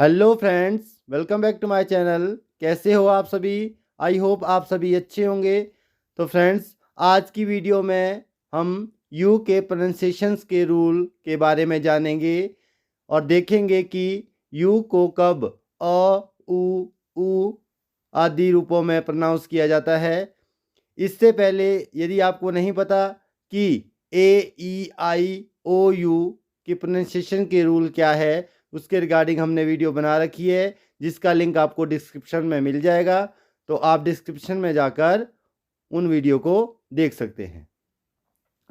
Hello friends, welcome back to my channel. कैसे हो आप सभी? आई होप आप सभी अच्छे होंगे। तो फ्रेंड्स, आज की वीडियो में हम यू के प्रोनाउंसिएशंस के रूल के बारे में जानेंगे और देखेंगे कि यू को कब उ आदि रूपों में प्रोनाउंस किया जाता है। इससे पहले यदि आपको नहीं पता कि AEIOU की प्रोनाउंसिएशन के रूल क्या है, उसके रिगार्डिंग हमने वीडियो बना रखी है, जिसका लिंक आपको डिस्क्रिप्शन में मिल जाएगा। तो आप डिस्क्रिप्शन में जाकर उन वीडियो को देख सकते हैं।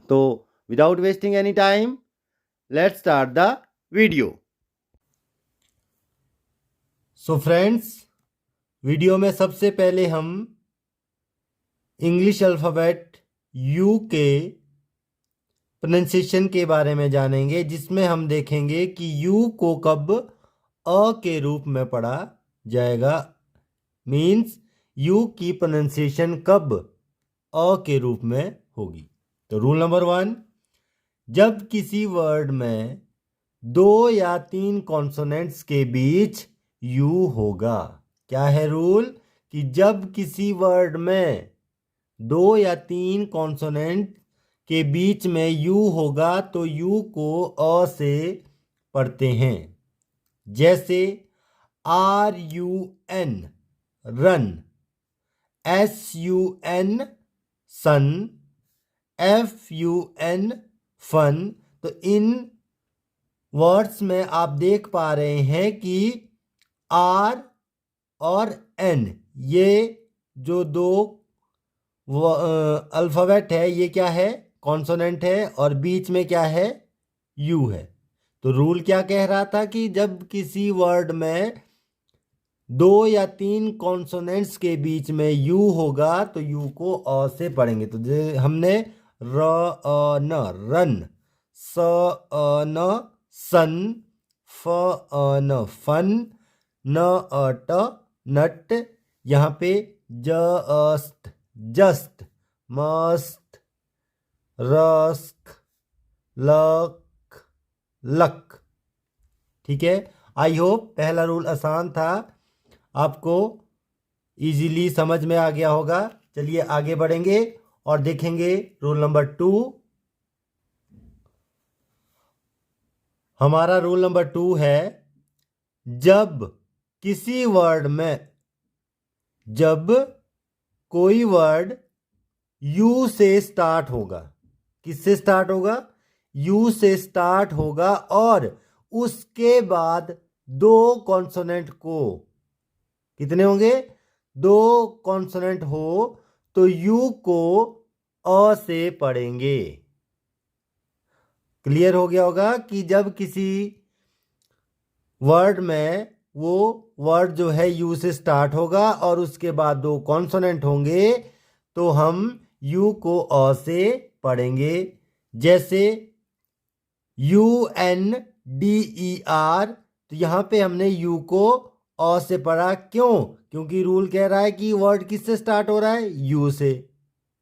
तो without wasting any time, let's start the video. So friends, video में सबसे पहले हम इंग्लिश अल्फ़ाबेट यू के प्रोनाउंसिएशन के बारे में जानेंगे, जिसमें हम देखेंगे कि यू को कब के रूप में पढ़ा जाएगा। मीन्स यू की प्रोनाउंसिएशन कब के रूप में होगी। तो रूल नंबर 1, जब किसी वर्ड में 2 या 3 कॉन्सोनेंट्स के बीच यू होगा। क्या है रूल? कि जब किसी वर्ड में 2 या 3 कॉन्सोनेंट के बीच में यू होगा तो यू को अ से पढ़ते हैं। जैसे RUN रन, SUN सन, FUN फन। तो इन वर्ड्स में आप देख पा रहे हैं कि R और N, ये जो दो अल्फ़ाबेट है, ये क्या है? कॉन्सोनेंट है, और बीच में क्या है? यू है। तो रूल क्या कह रहा था कि जब किसी वर्ड में 2 या 3 कॉन्सोनेंट्स के बीच में यू होगा तो यू को अ से पढ़ेंगे। तो हमने न रन, न सन, न फन, ट नट, यहाँ पे जस्ट, मस्त, रस्क, लक, लक। ठीक है, आई होप पहला रूल आसान था, आपको इजीली समझ में आ गया होगा। चलिए आगे बढ़ेंगे और देखेंगे रूल नंबर 2। हमारा रूल नंबर 2 है, जब किसी वर्ड में, जब कोई वर्ड यू से स्टार्ट होगा। किससे स्टार्ट होगा? यू से स्टार्ट होगा और उसके बाद 2 कॉन्सोनेंट को, कितने होंगे? 2 कॉन्सोनेंट हो तो यू को अ से पढ़ेंगे। क्लियर हो गया होगा कि जब किसी वर्ड में वो वर्ड जो है यू से स्टार्ट होगा और उसके बाद 2 कॉन्सोनेंट होंगे तो हम यू को अ से पढ़ेंगे। जैसे UNDER, तो यहाँ पे हमने यू को अ से पढ़ा। क्यों? क्योंकि रूल कह रहा है कि वर्ड किससे स्टार्ट हो रहा है? यू से।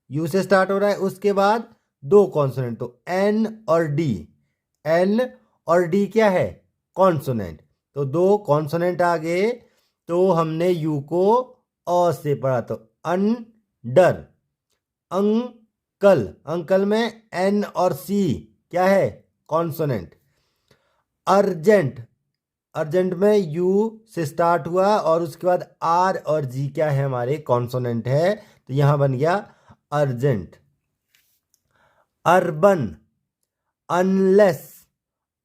यू से स्टार्ट हो रहा है, उसके बाद 2 कॉन्सोनेंट, तो N और D। N और D क्या है? कॉन्सोनेंट। तो 2 कॉन्सोनेंट आ गए तो हमने यू को अ से पढ़ा। तो अंडर, अंकल, अंकल में N और C क्या है? कॉन्सोनेंट। अर्जेंट, अर्जेंट में यू से स्टार्ट हुआ और उसके बाद R और G क्या है? हमारे कॉन्सोनेंट है, तो यहां बन गया अर्जेंट। Urban, unless,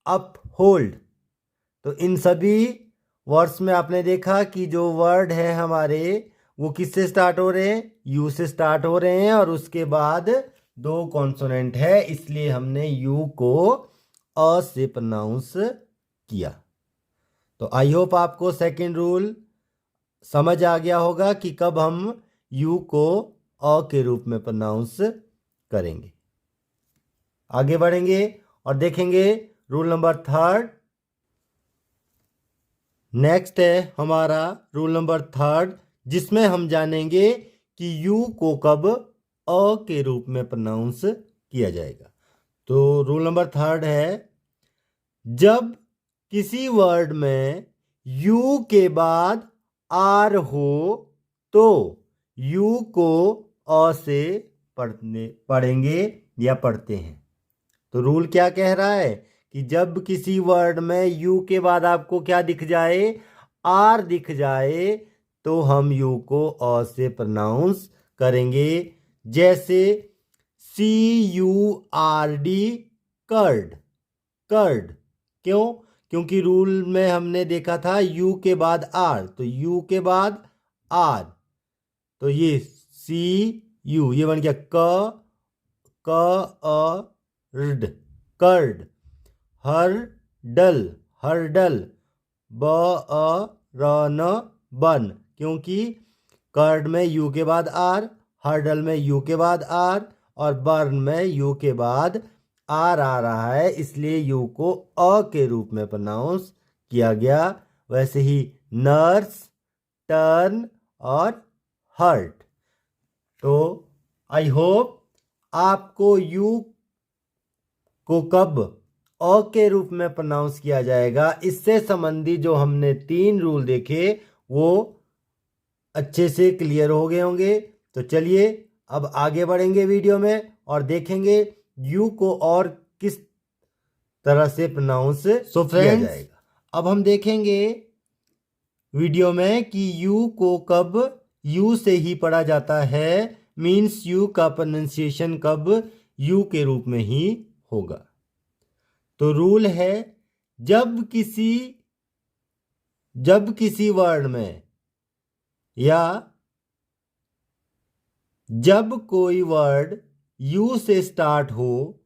uphold. तो इन सभी वर्ड्स में आपने देखा कि जो वर्ड है हमारे वो किससे स्टार्ट हो रहे हैं? यू से स्टार्ट हो रहे हैं और उसके बाद 2 कॉन्सोनेंट है, इसलिए हमने यू को अ से प्रोनाउंस किया। तो आई होप आपको सेकंड रूल समझ आ गया होगा कि कब हम यू को अ के रूप में प्रोनाउंस करेंगे। आगे बढ़ेंगे और देखेंगे रूल नंबर 3। नेक्स्ट है हमारा रूल नंबर 3, जिसमें हम जानेंगे कि यू को कब अ के रूप में प्रोनाउंस किया जाएगा। तो रूल नंबर 3 है, जब किसी वर्ड में यू के बाद आर हो तो यू को अ से पढ़ेंगे या पढ़ते हैं। तो रूल क्या कह रहा है कि जब किसी वर्ड में यू के बाद आपको क्या दिख जाए, आर दिख जाए, तो हम यू को अ से प्रोनाउंस करेंगे। जैसे CURD, कर्ड। कर्ड क्यों? क्योंकि रूल में हमने देखा था यू के बाद आर, तो यू के बाद आर, तो ये CU ये बन गया क अ र्ड, कर्ड। हरडल, हरडल, बन, बन, क्योंकि कर्ड में यू के बाद आर, हर्डल में यू के बाद आर, और बर्न में यू के बाद आर आ रहा है, इसलिए यू को अ के रूप में प्रोनाउंस किया गया। वैसे ही नर्स, टर्न और हर्ट। तो आई होप आपको यू को कब अ के रूप में प्रोनाउंस किया जाएगा, इससे संबंधी जो हमने 3 रूल देखे वो अच्छे से क्लियर हो गए होंगे। तो चलिए अब आगे बढ़ेंगे वीडियो में और देखेंगे यू को और किस तरह से प्रोनाउंस किया जाएगा। अब हम देखेंगे वीडियो में कि यू को कब यू से ही पढ़ा जाता है, मीन्स यू का प्रोनाउंसिएशन कब यू के रूप में ही होगा। तो रूल है जब किसी वर्ड में या जब कोई वर्ड यू से स्टार्ट हो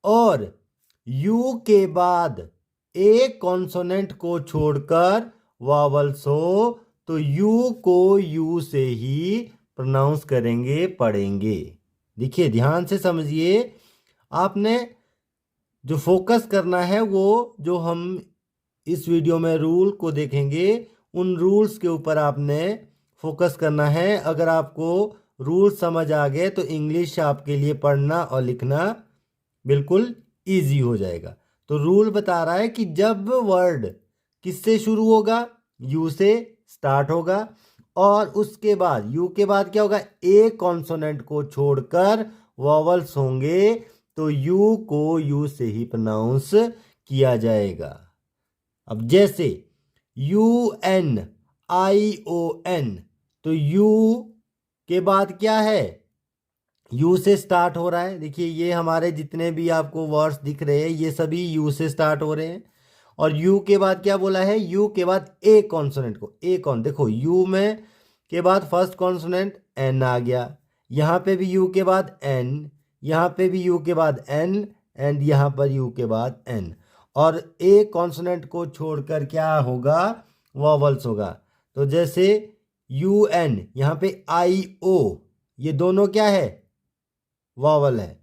और यू के बाद एक कॉन्सोनेंट को छोड़कर वॉवल्स हो, तो यू को यू से ही प्रोनाउंस करेंगे, पढ़ेंगे। देखिए ध्यान से समझिए, आपने जो फोकस करना है वो जो हम इस वीडियो में रूल को देखेंगे उन रूल्स के ऊपर आपने फोकस करना है। अगर आपको रूल समझ आ गए तो इंग्लिश आपके लिए पढ़ना और लिखना बिल्कुल इजी हो जाएगा। तो रूल बता रहा है कि जब वर्ड किससे शुरू होगा, यू से स्टार्ट होगा, और उसके बाद यू के बाद क्या होगा, एक कॉन्सोनेंट को छोड़कर वॉवल्स होंगे, तो यू को यू से ही प्रोनाउंस किया जाएगा। अब जैसे UNION, तो यू के बाद क्या है, यू से स्टार्ट हो रहा है। देखिए ये हमारे जितने भी आपको वर्ड्स दिख रहे हैं ये सभी यू से स्टार्ट हो रहे हैं। और यू के बाद क्या बोला है, यू के बाद एक कॉन्सोनेंट को, एक ऑन, देखो यू में के बाद फर्स्ट कॉन्सोनेंट एन आ गया, यहाँ पे भी यू के बाद एन, यहाँ पे भी यू के बाद एन, एंड यहाँ पर यू के बाद एन, और एक कॉन्सोनेंट को छोड़कर क्या होगा, वॉवल्स होगा। तो जैसे UN, यहाँ पे IO, ये दोनों क्या है, वॉवल है,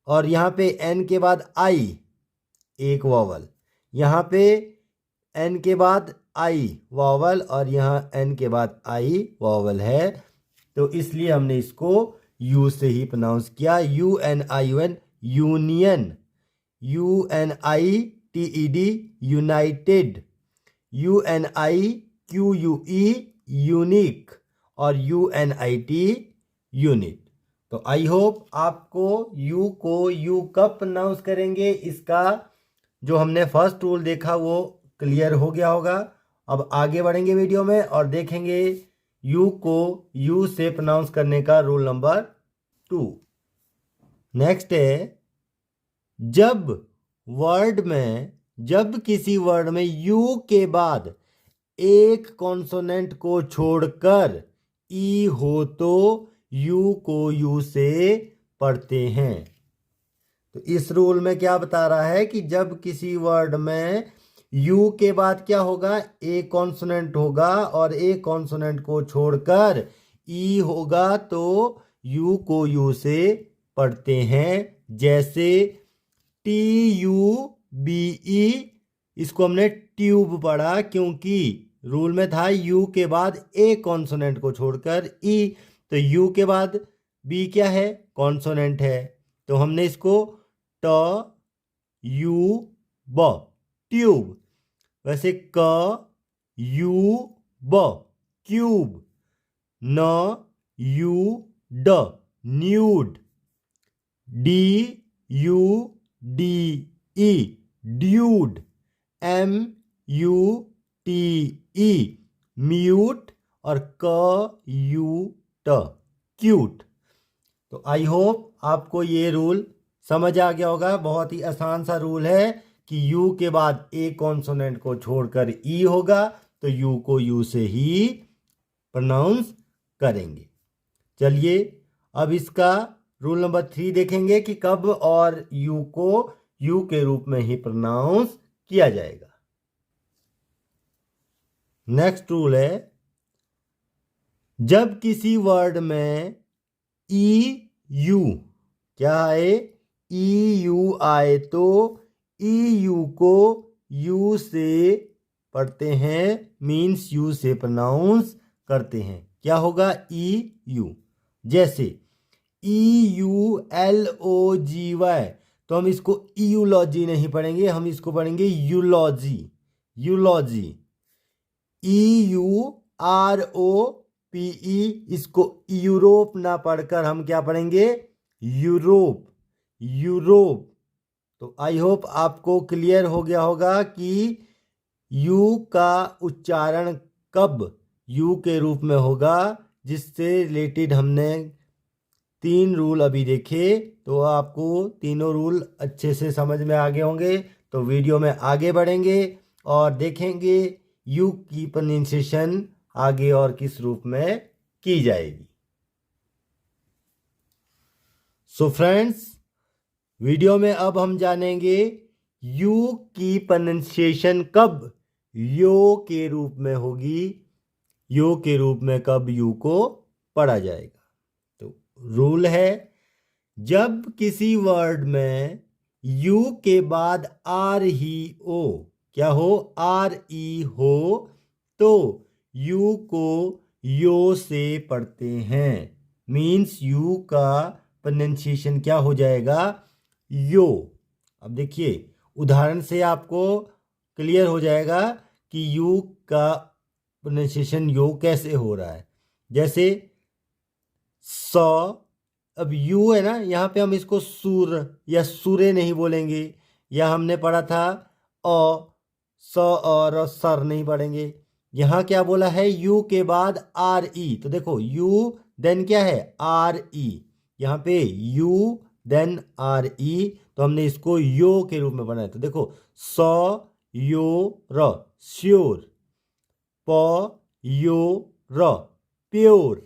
और यहाँ पे एन के बाद आई, एक वॉवल, यहाँ पे एन के बाद आई वॉवल, और यहाँ एन के बाद आई वॉवल है। तो इसलिए हमने इसको यू से ही प्रोनाउंस किया। UNION, union, UNITED, United, UNIQUE, unique, और UNIT, यूनिट। तो आई होप आपको यू को यू कब प्रोनाउंस करेंगे इसका जो हमने फर्स्ट रूल देखा वो क्लियर हो गया होगा। अब आगे बढ़ेंगे वीडियो में और देखेंगे यू को यू से प्रोनाउंस करने का रूल नंबर 2। नेक्स्ट है, जब किसी वर्ड में यू के बाद एक कॉन्सोनेंट को छोड़कर ई हो तो यू को यू से पढ़ते हैं। तो इस रूल में क्या बता रहा है कि जब किसी वर्ड में यू के बाद क्या होगा, एक कॉन्सोनेंट होगा और एक कॉन्सोनेंट को छोड़कर ई होगा तो यू को यू से पढ़ते हैं। जैसे TUBE, इसको हमने ट्यूब पढ़ा क्योंकि रूल में था यू के बाद एक कॉन्सोनेंट को छोड़कर ई, तो यू के बाद बी क्या है, कॉन्सोनेंट है, तो हमने इसको ट यू ब, ट्यूब। वैसे क यू ब क्यूब, न यू ड nude, D U D E dude, M U T E mute और क यू ट क्यूट। तो आई होप आपको ये रूल समझ आ गया होगा। बहुत ही आसान सा रूल है कि यू के बाद ए कॉन्सोनेंट को छोड़कर ई होगा, तो यू को यू से ही प्रोनाउंस करेंगे। चलिए अब इसका रूल नंबर 3 देखेंगे कि कब और यू को यू के रूप में ही प्रोनाउंस किया जाएगा। नेक्स्ट रूल है, जब किसी वर्ड में ई यू क्या आए, ई यू आए तो ई यू को यू से पढ़ते हैं, मीन्स यू से प्रोनाउंस करते हैं। क्या होगा, ई यू। जैसे E U L O G Y, तो हम इसको यूलॉजी नहीं पढ़ेंगे, हम इसको पढ़ेंगे eulogy. Eulogy. E U R O P E, इसको यूरोप ना पढ़कर हम क्या पढ़ेंगे, यूरोप। यूरोप। तो आई होप आपको क्लियर हो गया होगा कि यू का उच्चारण कब यू के रूप में होगा, जिससे रिलेटेड हमने 3 रूल अभी देखे। तो आपको तीनों रूल अच्छे से समझ में आ गए होंगे। तो वीडियो में आगे बढ़ेंगे और देखेंगे यू की प्रोनाउंसिएशन आगे और किस रूप में की जाएगी। सो फ्रेंड्स, वीडियो में अब हम जानेंगे यू की प्रोनाउंसिएशन कब यो के रूप में होगी, यो के रूप में कब यू को पढ़ा जाएगा। तो रूल है, जब किसी वर्ड में यू के बाद आर ही ओ क्या हो, आर ई हो, तो यू को यो से पढ़ते हैं। मीन्स यू का प्रोनाउंसिएशन क्या हो जाएगा, यो। अब देखिए उदाहरण से आपको क्लियर हो जाएगा कि यू का प्रोनाउंसिएशन यो कैसे हो रहा है। जैसे सौ, अब यू है ना, यहाँ पे हम इसको सूर या सूरे नहीं बोलेंगे, या हमने पढ़ा था अ स और सर नहीं पढ़ेंगे। यहाँ क्या बोला है, यू के बाद आर ई, तो देखो यू देन क्या है, आर ई। यहाँ पे यू देन आर ई, तो हमने इसको यो के रूप में बनाया। तो देखो सौ यो र श्योर, प यो र pure,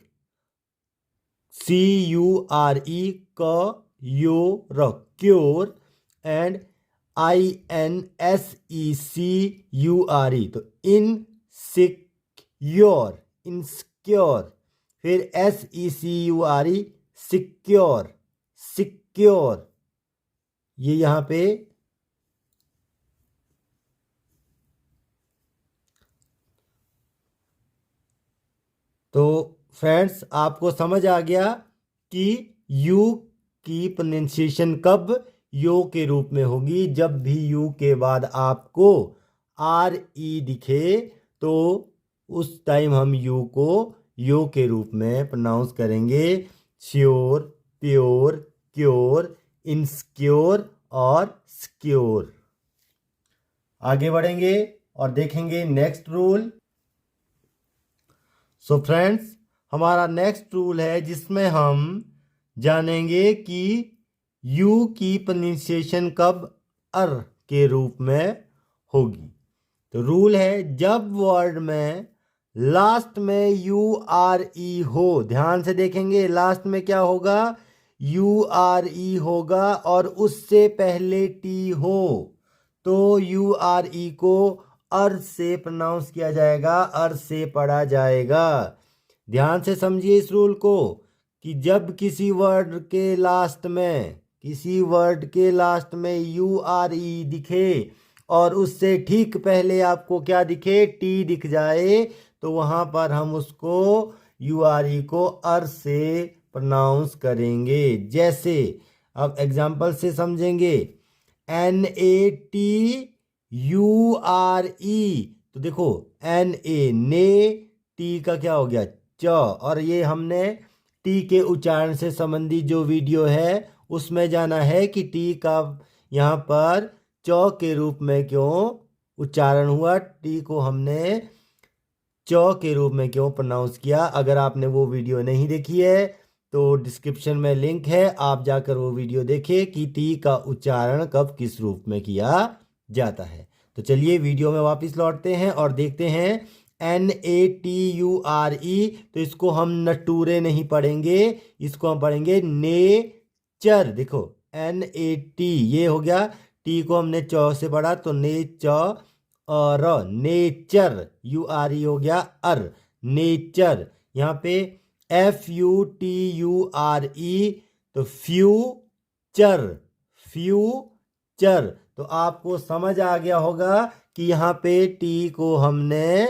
C U R E क यो र cure, and I N S E C U R E, तो इन सिक्योर, इनसिक्योर। फिर S E C U R E secure, secure. ये यहां पे तो फ्रेंड्स आपको समझ आ गया कि यू की प्रोनाउंसिएशन कब यो के रूप में होगी। जब भी यू के बाद आपको आर ई दिखे तो उस टाइम हम यू को यो के रूप में प्रोनाउंस करेंगे। श्योर, प्योर, क्योर, इनसिक्योर और सिक्योर। आगे बढ़ेंगे और देखेंगे नेक्स्ट रूल। सो फ्रेंड्स, हमारा नेक्स्ट रूल है जिसमें हम जानेंगे कि यू की प्रोनाउंसिएशन कब अर के रूप में होगी। तो रूल है, जब वर्ड में लास्ट में यू आर ई हो, ध्यान से देखेंगे लास्ट में क्या होगा, यू आर ई होगा और उससे पहले टी हो, तो यू आर ई को अर से प्रोनाउंस किया जाएगा, अर से पढ़ा जाएगा। ध्यान से समझिए इस रूल को कि जब किसी वर्ड के लास्ट में, किसी वर्ड के लास्ट में यू आर ई दिखे और उससे ठीक पहले आपको क्या दिखे, टी दिख जाए, तो वहां पर हम उसको यू आर ई को अर से प्रोनाउंस करेंगे। जैसे अब एग्जाम्पल से समझेंगे, NAT URE, तो देखो एन ए ने, टी का क्या हो गया च, और ये हमने टी के उच्चारण से संबंधित जो वीडियो है उसमें जाना है कि टी का यहाँ पर च के रूप में क्यों उच्चारण हुआ, टी को हमने च के रूप में क्यों प्रोनाउंस किया। अगर आपने वो वीडियो नहीं देखी है तो डिस्क्रिप्शन में लिंक है, आप जाकर वो वीडियो देखिए कि टी का उच्चारण कब किस रूप में किया जाता है। तो चलिए वीडियो में वापस लौटते हैं और देखते हैं NATURE। तो इसको हम नटूरे नहीं पढ़ेंगे, इसको हम पढ़ेंगे नेचर। देखो NAT ये हो गया, टी को हमने च से पढ़ा तो और नेचर, URE हो गया अर, नेचर। यहाँ पे FUTURE तो फ्यूचर, फ्यूचर। तो आपको समझ आ गया होगा कि यहाँ पे टी को हमने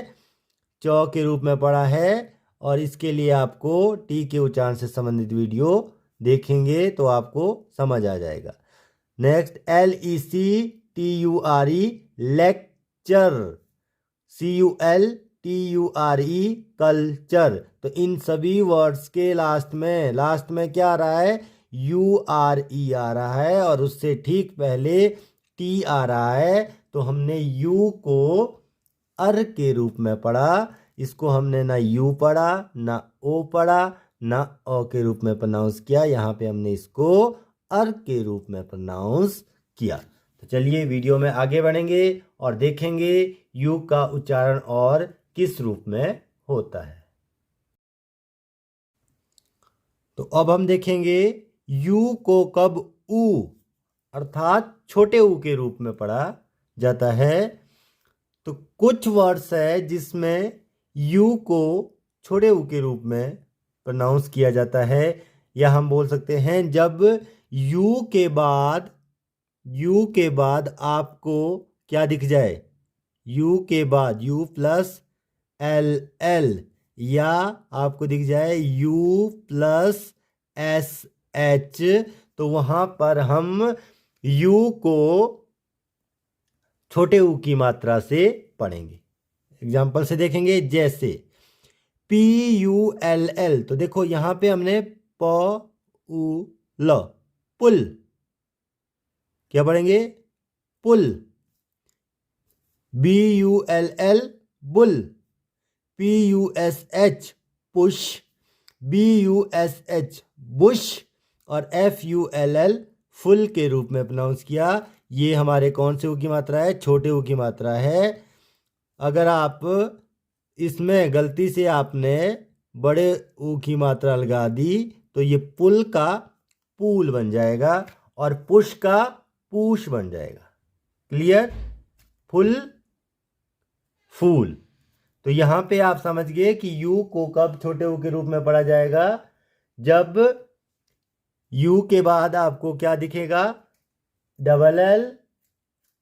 च के रूप में पढ़ा है, और इसके लिए आपको टी के उच्चारण से संबंधित वीडियो देखेंगे तो आपको समझ आ जाएगा। Next LECTURE lecture, CULTURE culture. तो इन सभी वर्ड्स के लास्ट में क्या आ रहा है, URE आ रहा है, और उससे ठीक पहले टी आ रहा है। तो हमने यू को अर के रूप में पढ़ा, इसको हमने ना यू पढ़ा ना ओ पढ़ा ना अ के रूप में प्रोनाउंस किया, यहाँ पे हमने इसको अर के रूप में प्रोनाउंस किया। तो चलिए वीडियो में आगे बढ़ेंगे और देखेंगे यू का उच्चारण और किस रूप में होता है। तो अब हम देखेंगे यू को कब ऊ अर्थात छोटे ऊ के रूप में पढ़ा जाता है। तो कुछ वर्ड्स है जिसमें यू को छोटे ऊ के रूप में प्रोनाउंस किया जाता है, या हम बोल सकते हैं जब यू के बाद आपको क्या दिख जाए, यू के बाद यू प्लस LL, या आपको दिख जाए यू प्लस SH, तो वहां पर हम यू को छोटे ऊ की मात्रा से पढ़ेंगे। एग्जाम्पल से देखेंगे, जैसे PULL। तो देखो यहां पे हमने प उ ल पुल, क्या पढ़ेंगे पुल। BULL bull, PUSH push, BUSH Bush, और FULL फुल के रूप में प्रोनाउंस किया। ये हमारे कौन से ऊ की मात्रा है, छोटे ऊ की मात्रा है। अगर आप इसमें गलती से आपने बड़े ऊ की मात्रा लगा दी तो ये पुल का पूल बन जाएगा और पुश का पूश बन जाएगा। क्लियर, फुल फूल। तो यहां पे आप समझ गए कि यू को कब छोटे ऊ के रूप में पढ़ा जाएगा, जब यू के बाद आपको क्या दिखेगा, LL,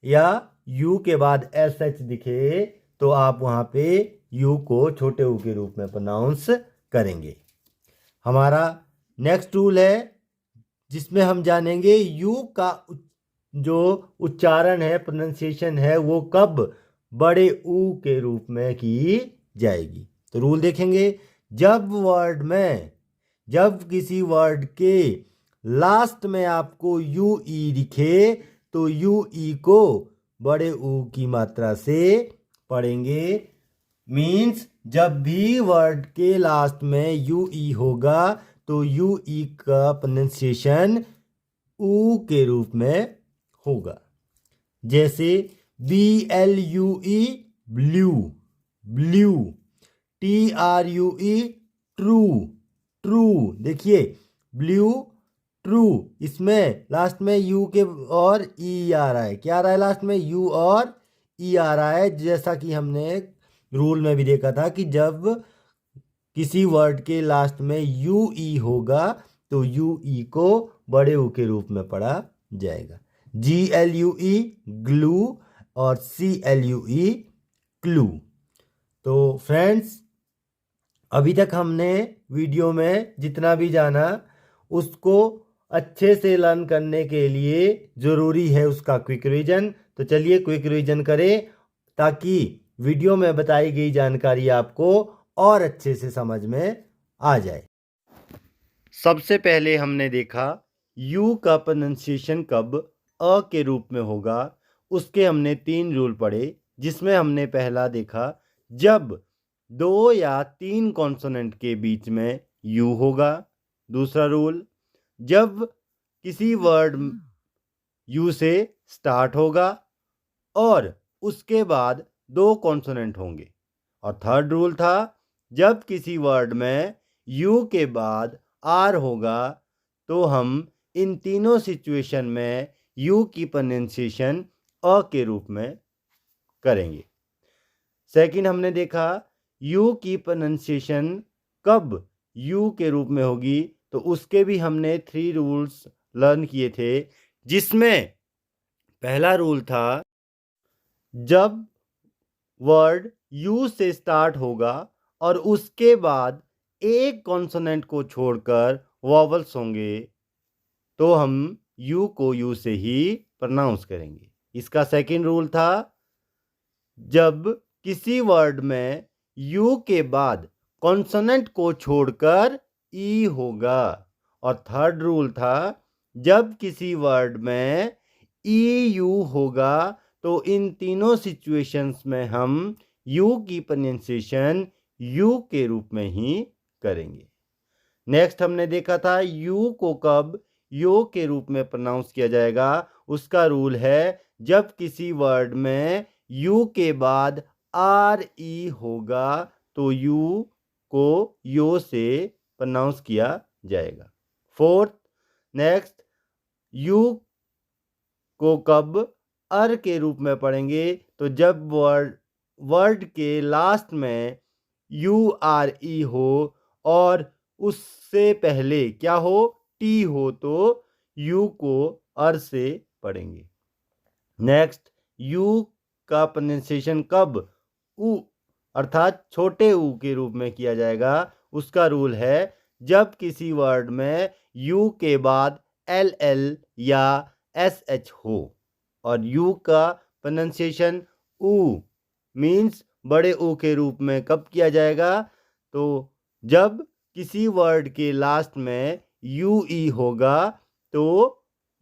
या यू के बाद SH दिखे तो आप वहां पे यू को छोटे ऊ के रूप में प्रोनाउंस करेंगे। हमारा नेक्स्ट रूल है जिसमें हम जानेंगे यू का जो उच्चारण है, प्रोनाउंसिएशन है, वो कब बड़े ऊ के रूप में की जाएगी। तो रूल देखेंगे, जब किसी वर्ड के लास्ट में आपको UE दिखे तो UE को बड़े ऊ की मात्रा से पढ़ेंगे। मीन्स जब भी वर्ड के लास्ट में UE होगा तो UE का प्रोनाउंसिएशन ऊ के रूप में होगा। जैसे BLUE blue, blue, TRUE true, true. देखिए ब्लू ट्रू, इसमें लास्ट में यू के और ई आ रहा है। क्या आ रहा है लास्ट में, यू और ई आ रहा है। जैसा कि हमने रूल में भी देखा था कि जब किसी वर्ड के लास्ट में UE होगा तो UE को बड़े ऊ के रूप में पढ़ा जाएगा। GLUE ग्लू और CLUE क्लू। तो फ्रेंड्स, अभी तक हमने वीडियो में जितना भी जाना उसको अच्छे से लर्न करने के लिए ज़रूरी है उसका क्विक रिवीजन। तो चलिए क्विक रिवीजन करें ताकि वीडियो में बताई गई जानकारी आपको और अच्छे से समझ में आ जाए। सबसे पहले हमने देखा यू का प्रोनाउंसिएशन कब अ के रूप में होगा। उसके हमने 3 रूल पढ़े, जिसमें हमने पहला देखा जब 2 या 3 कॉन्सोनेंट के बीच में यू होगा। दूसरा रूल जब किसी वर्ड यू से स्टार्ट होगा और उसके बाद 2 कॉन्सोनेंट होंगे। और थर्ड रूल था जब किसी वर्ड में यू के बाद आर होगा तो हम इन तीनों सिचुएशन में यू की प्रोनाउंसिएशन अ के रूप में करेंगे। सेकंड हमने देखा यू की प्रोनाउंसिएशन कब यू के रूप में होगी, तो उसके भी हमने 3 रूल्स लर्न किए थे, जिसमें पहला रूल था जब वर्ड यू से स्टार्ट होगा और उसके बाद एक कॉन्सोनेंट को छोड़कर वॉवल्स होंगे तो हम यू को यू से ही प्रोनाउंस करेंगे। इसका सेकंड रूल था जब किसी वर्ड में यू के बाद कॉन्सोनेंट को छोड़कर ई होगा। और थर्ड रूल था जब किसी वर्ड में ई यू होगा तो इन तीनों सिचुएशंस में हम यू की प्रोनाउंसिएशन यू के रूप में ही करेंगे। नेक्स्ट हमने देखा था यू को कब यो के रूप में प्रोनाउंस किया जाएगा। उसका रूल है जब किसी वर्ड में यू के बाद आर ई होगा तो यू को यो से प्रोनाउंस किया जाएगा। फोर्थ नेक्स्ट यू को कब अर के रूप में पढ़ेंगे, तो जब वर्ड के लास्ट में यू आर ई हो और उससे पहले क्या हो टी हो तो यू को अर से पढ़ेंगे। नेक्स्ट यू का प्रोनाउंसिएशन कब उ अर्थात छोटे ऊ के रूप में किया जाएगा। उसका रूल है जब किसी वर्ड में यू के बाद एल एल या एस एच हो और यू का प्रोनाउंसिएशन ऊ मीन्स बड़े ऊ के रूप में कब किया जाएगा, तो जब किसी वर्ड के लास्ट में यू ई होगा तो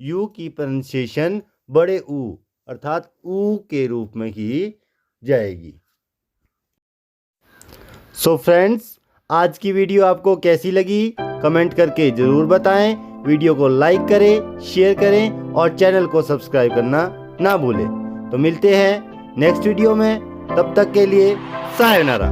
यू की प्रोनाउंसिएशन बड़े ऊ अर्थात ऊ के रूप में की जाएगी। सो फ्रेंड्स, आज की वीडियो आपको कैसी लगी कमेंट करके ज़रूर बताएं। वीडियो को लाइक करें, शेयर करें और चैनल को सब्सक्राइब करना ना भूलें। तो मिलते हैं नेक्स्ट वीडियो में, तब तक के लिए सायोनारा।